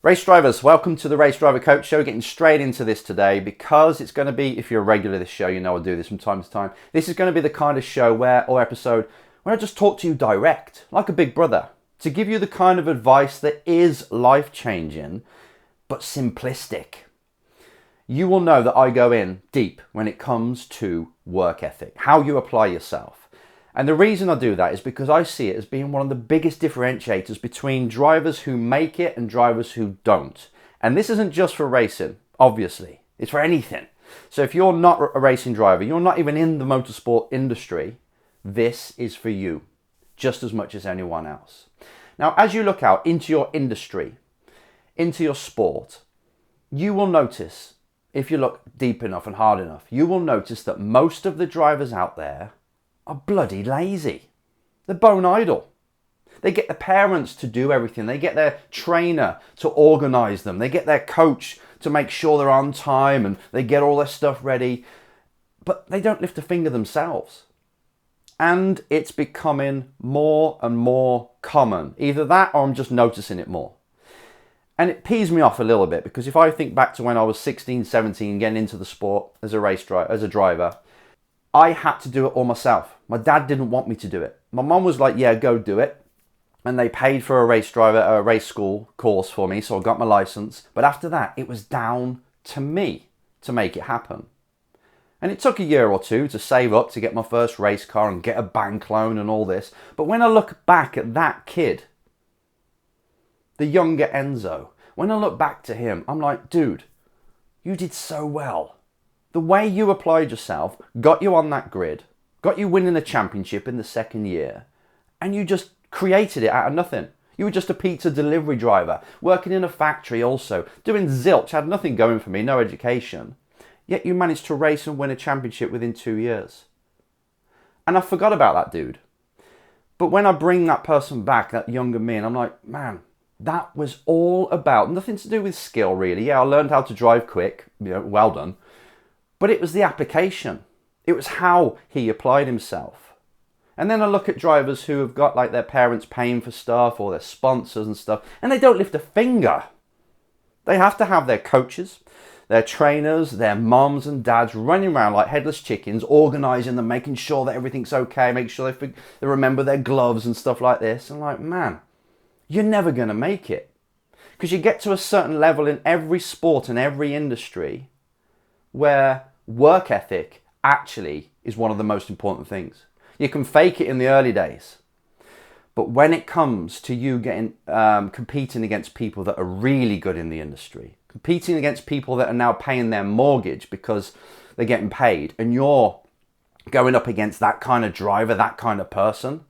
Race drivers, welcome to the Race Driver Coach Show. Getting straight into this today because it's going to be, if you're a regular to this show, you know I do this from time to time. This is going to be the kind of show or episode where I just talk to you direct, like a big brother, to give you the kind of advice that is life-changing, but simplistic. You will know that I go in deep when it comes to work ethic, how you apply yourself. And the reason I do that is because I see it as being one of the biggest differentiators between drivers who make it and drivers who don't. And this isn't just for racing, obviously. It's for anything. So if you're not a racing driver, you're not even in the motorsport industry, this is for you just as much as anyone else. Now, as you look out into your industry, into your sport, you will notice, if you look deep enough and hard enough, you will notice that most of the drivers out there are bloody lazy. They're bone idle. They get the parents to do everything. They get their trainer to organise them. They get their coach to make sure they're on time and they get all their stuff ready. But they don't lift a finger themselves. And it's becoming more and more common. Either that or I'm just noticing it more. And it pees me off a little bit because if I think back to when I was 16, 17, getting into the sport as a driver, I had to do it all myself. My dad didn't want me to do it. My mum was like, yeah, go do it. And they paid for a race school course for me, so I got my license. But after that, it was down to me to make it happen. And it took a year or two to save up to get my first race car and get a bank loan and all this. But when I look back at that kid, the younger Enzo, when I look back to him, I'm like, dude, you did so well. The way you applied yourself got you on that grid, got you winning a championship in the second year, and you just created it out of nothing. You were just a pizza delivery driver, working in a factory also, doing zilch, had nothing going for me, no education. Yet you managed to race and win a championship within 2 years. And I forgot about that dude. But when I bring that person back, that younger me, and I'm like, man, that was all about, nothing to do with skill really. Yeah, I learned how to drive quick, well done. But it was the application. It was how he applied himself. And then I look at drivers who have got like their parents paying for stuff or their sponsors and stuff, and they don't lift a finger. They have to have their coaches, their trainers, their moms and dads running around like headless chickens, organising them, making sure that everything's okay, make sure they remember their gloves and stuff like this. And like, man, you're never going to make it. Because you get to a certain level in every sport and every industry where work ethic actually is one of the most important things. You can fake it in the early days, but when it comes to you getting competing against people that are really good in the industry, competing against people that are now paying their mortgage because they're getting paid, and you're going up against that kind of driver, that kind of person,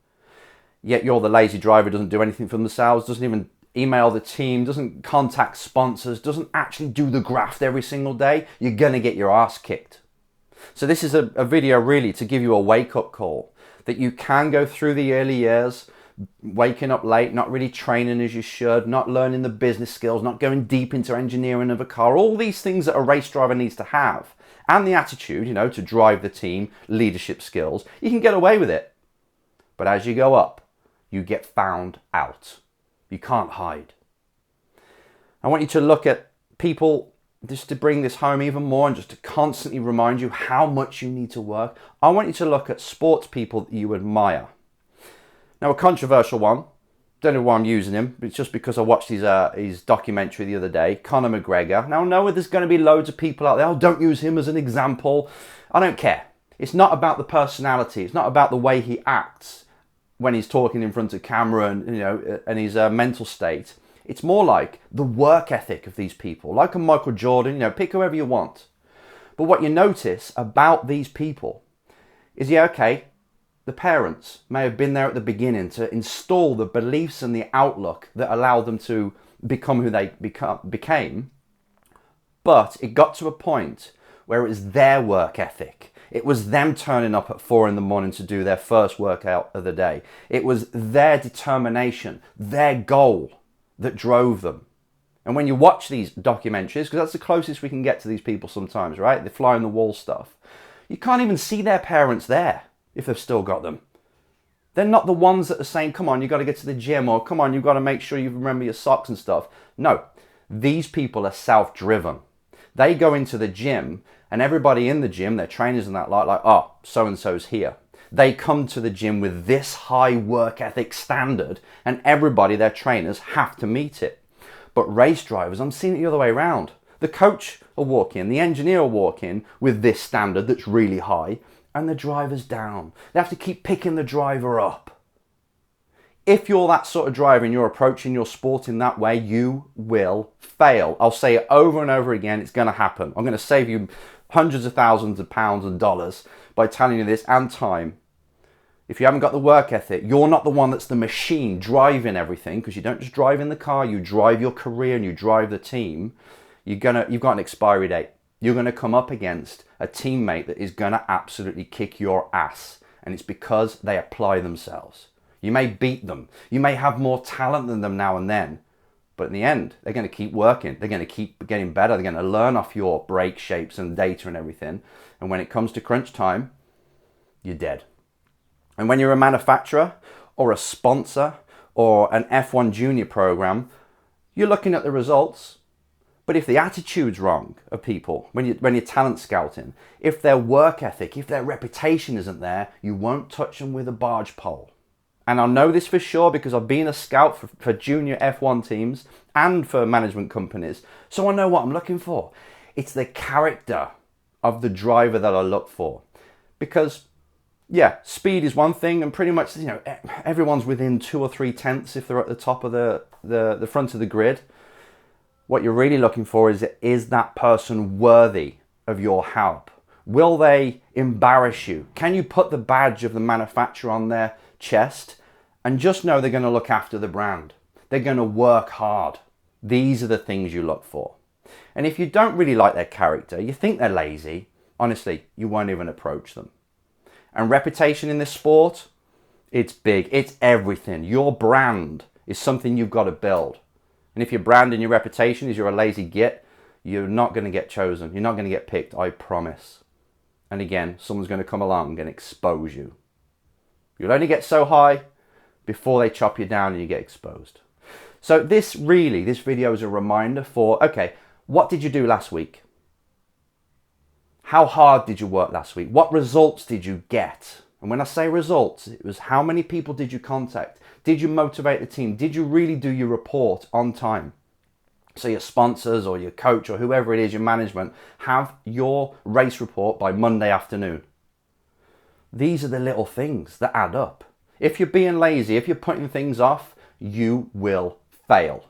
yet you're the lazy driver, doesn't do anything for themselves, doesn't even email the team, doesn't contact sponsors, doesn't actually do the graft every single day, you're going to get your ass kicked. So this is a video really to give you a wake-up call that you can go through the early years, waking up late, not really training as you should, not learning the business skills, not going deep into engineering of a car, all these things that a race driver needs to have, and the attitude, to drive the team, leadership skills, you can get away with it. But as you go up, you get found out. You can't hide. I want you to look at people, just to bring this home even more and just to constantly remind you how much you need to work. I want you to look at sports people that you admire. Now, a controversial one, don't know why I'm using him, but it's just because I watched his documentary the other day, Conor McGregor. Now, I know there's going to be loads of people out there, oh, don't use him as an example. I don't care. It's not about the personality. It's not about the way he acts when he's talking in front of camera and his mental state. It's more like the work ethic of these people, like a Michael Jordan, pick whoever you want. But what you notice about these people is, the parents may have been there at the beginning to install the beliefs and the outlook that allowed them to become who they became. But it got to a point where it was their work ethic. It was them turning up at 4 a.m. to do their first workout of the day. It was their determination, their goal that drove them. And when you watch these documentaries, because that's the closest we can get to these people sometimes, right? The fly on the wall stuff. You can't even see their parents there if they've still got them. They're not the ones that are saying, come on, you've got to get to the gym, or come on, you've got to make sure you remember your socks and stuff. No, These people are self-driven. They go into the gym and everybody in the gym, their trainers and that like, oh, so-and-so's here. They come to the gym with this high work ethic standard and everybody, their trainers, have to meet it. But race drivers, I'm seeing it the other way around. The coach will walk in, the engineer will walk in with this standard that's really high and the driver's down. They have to keep picking the driver up. If you're that sort of driver and you're approaching your sport in that way, you will fail. I'll say it over and over again, it's going to happen. I'm going to save you hundreds of thousands of pounds and dollars by telling you this, and time. If you haven't got the work ethic, you're not the one that's the machine driving everything, because you don't just drive in the car, you drive your career and you drive the team. You've got an expiry date. You're going to come up against a teammate that is going to absolutely kick your ass, and it's because they apply themselves. You may beat them. You may have more talent than them now and then, but in the end, they're going to keep working. They're going to keep getting better. They're going to learn off your brake shapes and data and everything. And when it comes to crunch time, you're dead. And when you're a manufacturer or a sponsor or an F1 junior program, you're looking at the results. But if the attitude's wrong of people, when you're talent scouting, if their work ethic, if their reputation isn't there, you won't touch them with a barge pole. And I know this for sure because I've been a scout for junior F1 teams and for management companies. So I know what I'm looking for. It's the character of the driver that I look for. Because, yeah, speed is one thing, and pretty much, everyone's within 2 or 3 tenths if they're at the top of the front of the grid. What you're really looking for is that person worthy of your help? Will they embarrass you? Can you put the badge of the manufacturer on their chest and just know they're going to look after the brand? They're going to work hard. These are the things you look for. And if you don't really like their character, you think they're lazy, honestly, you won't even approach them. And reputation in this sport, it's big. It's everything. Your brand is something you've got to build. And if your brand and your reputation is you're a lazy git, you're not going to get chosen. You're not going to get picked, I promise. And again, someone's going to come along and expose you. You'll only get so high before they chop you down and you get exposed. So this video is a reminder for, okay, what did you do last week? How hard did you work last week? What results did you get? And when I say results, it was how many people did you contact? Did you motivate the team? Did you really do your report on time? So your sponsors or your coach or whoever it is, your management, have your race report by Monday afternoon. These are the little things that add up. If you're being lazy, if you're putting things off, you will fail.